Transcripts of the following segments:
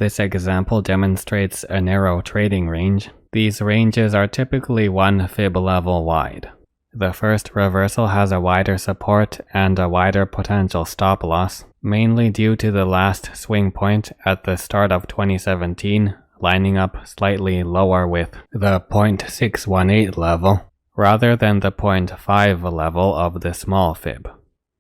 This example demonstrates a narrow trading range. These ranges are typically 1 fib level wide. The first reversal has a wider support and a wider potential stop loss, mainly due to the last swing point at the start of 2017 lining up slightly lower with the 0.618 level, rather than the 0.5 level of the small fib.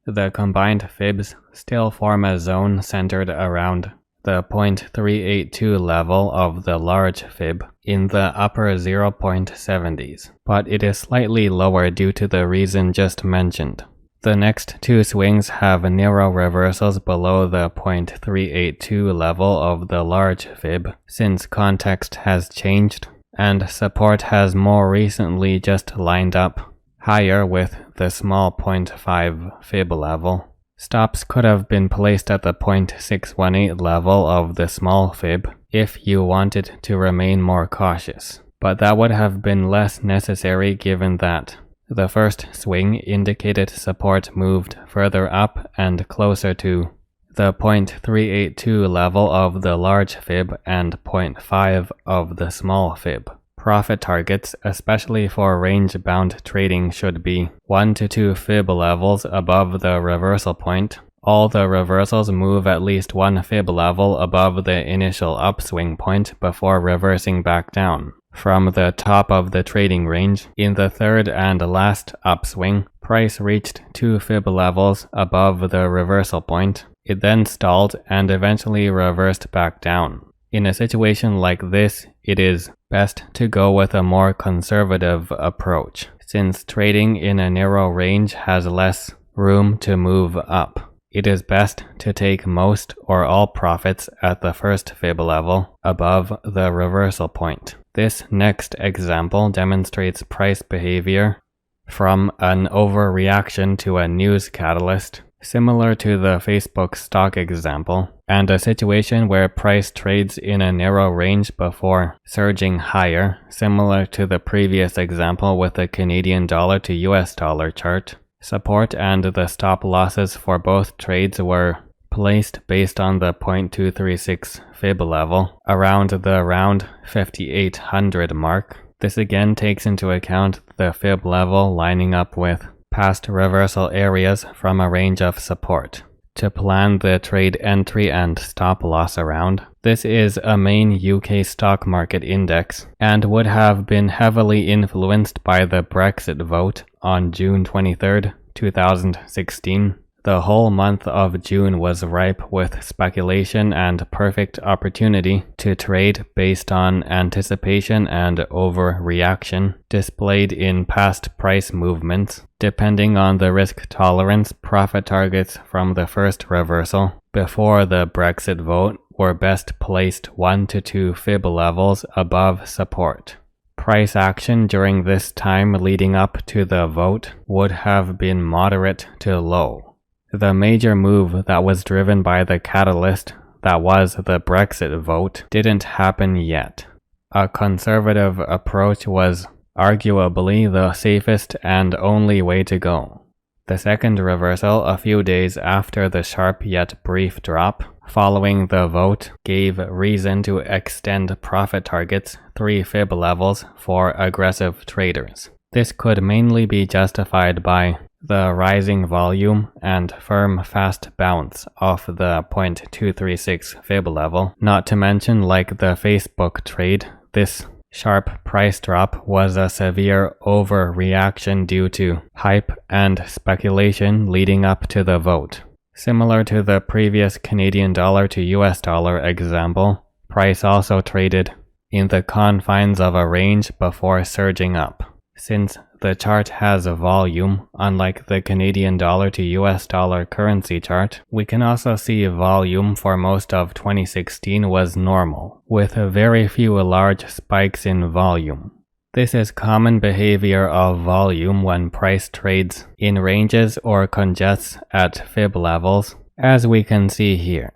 The combined fibs still form a zone centered around the 0.382 level of the large fib in the upper 0.70s, but it is slightly lower due to the reason just mentioned. The next two swings have narrow reversals below the 0.382 level of the large fib since context has changed, and support has more recently just lined up higher with the small 0.5 fib level. Stops could have been placed at the 0.618 level of the small fib if you wanted to remain more cautious, but that would have been less necessary given that the first swing indicated support moved further up and closer to the 0.382 level of the large fib and 0.5 of the small fib. Profit targets, especially for range-bound trading, should be 1 to 2 fib levels above the reversal point. All the reversals move at least 1 fib level above the initial upswing point before reversing back down from the top of the trading range. In the third and last upswing, price reached 2 fib levels above the reversal point. It then stalled and eventually reversed back down. In a situation like this, it is best to go with a more conservative approach, since trading in a narrow range has less room to move up. It is best to take most or all profits at the first fib level above the reversal point. This next example demonstrates price behavior from an overreaction to a news catalyst, similar to the Facebook stock example, and a situation where price trades in a narrow range before surging higher, similar to the previous example with the Canadian dollar to US dollar chart. Support and the stop losses for both trades were placed based on the 0.236 fib level, around the round 5800 mark. This again takes into account the fib level lining up with past reversal areas from a range of support to plan the trade entry and stop loss around. This is a main UK stock market index and would have been heavily influenced by the Brexit vote on June 23, 2016. The whole month of June was ripe with speculation and perfect opportunity to trade based on anticipation and overreaction displayed in past price movements. Depending on the risk tolerance, profit targets from the first reversal before the Brexit vote were best placed 1 to 2 fib levels above support. Price action during this time leading up to the vote would have been moderate to low. The major move that was driven by the catalyst that was the Brexit vote didn't happen yet. A conservative approach was arguably the safest and only way to go. The second reversal, a few days after the sharp yet brief drop following the vote, gave reason to extend profit targets 3 fib levels for aggressive traders. This could mainly be justified by the rising volume and firm fast bounce off the 0.236 fib level. Not to mention, like the Facebook trade, this sharp price drop was a severe overreaction due to hype and speculation leading up to the vote. Similar to the previous Canadian dollar to US dollar example, price also traded in the confines of a range before surging up. Since the chart has a volume, unlike the Canadian dollar to US dollar currency chart, we can also see volume for most of 2016 was normal, with very few large spikes in volume. This is common behavior of volume when price trades in ranges or congests at fib levels, as we can see here.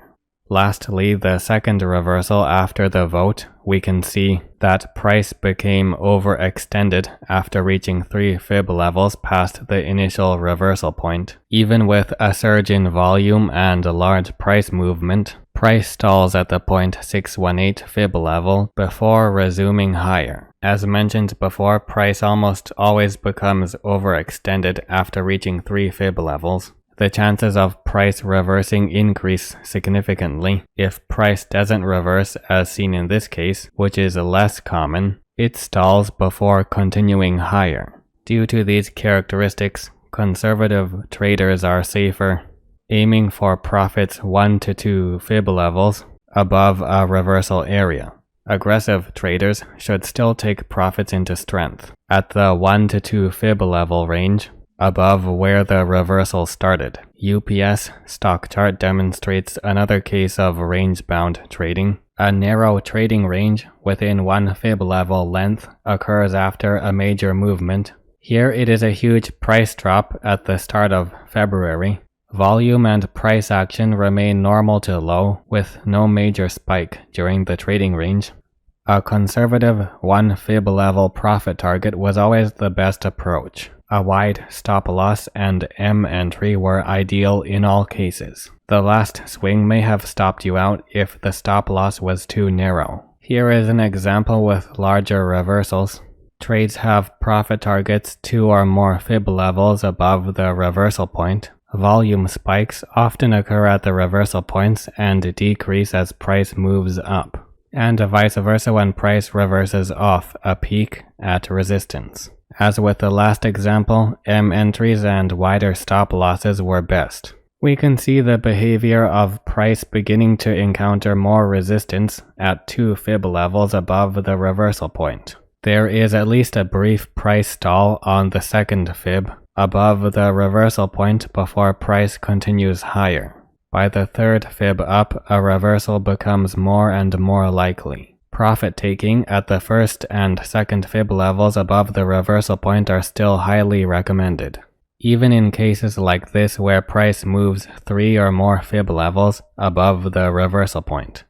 Lastly, the second reversal after the vote, we can see that price became overextended after reaching 3 fib levels past the initial reversal point. Even with a surge in volume and a large price movement, Price stalls at the 0.618 fib level before resuming higher. As mentioned before, price almost always becomes overextended after reaching 3 fib levels. The chances of price reversing increase significantly. If price doesn't reverse, as seen in this case, which is less common, it stalls before continuing higher. Due to these characteristics, conservative traders are safer, aiming for profits 1 to 2 fib levels above a reversal area. Aggressive traders should still take profits into strength at the 1 to 2 fib level range above where the reversal started. UPS stock chart demonstrates another case of range-bound trading. A narrow trading range within 1 fib level length occurs after a major movement. Here it is a huge price drop at the start of February. Volume and price action remain normal to low, with no major spike during the trading range. A conservative 1 fib level profit target was always the best approach. A wide stop loss and M entry were ideal in all cases. The last swing may have stopped you out if the stop loss was too narrow. Here is an example with larger reversals. Trades have profit targets 2 or more fib levels above the reversal point. Volume spikes often occur at the reversal points and decrease as price moves up, and vice versa when price reverses off a peak at resistance. As with the last example, M entries and wider stop losses were best. We can see the behavior of price beginning to encounter more resistance at 2 fib levels above the reversal point. There is at least a brief price stall on the second fib above the reversal point before price continues higher. By the third fib up, a reversal becomes more and more likely. Profit taking at the first and second fib levels above the reversal point are still highly recommended, even in cases like this where price moves 3 or more fib levels above the reversal point.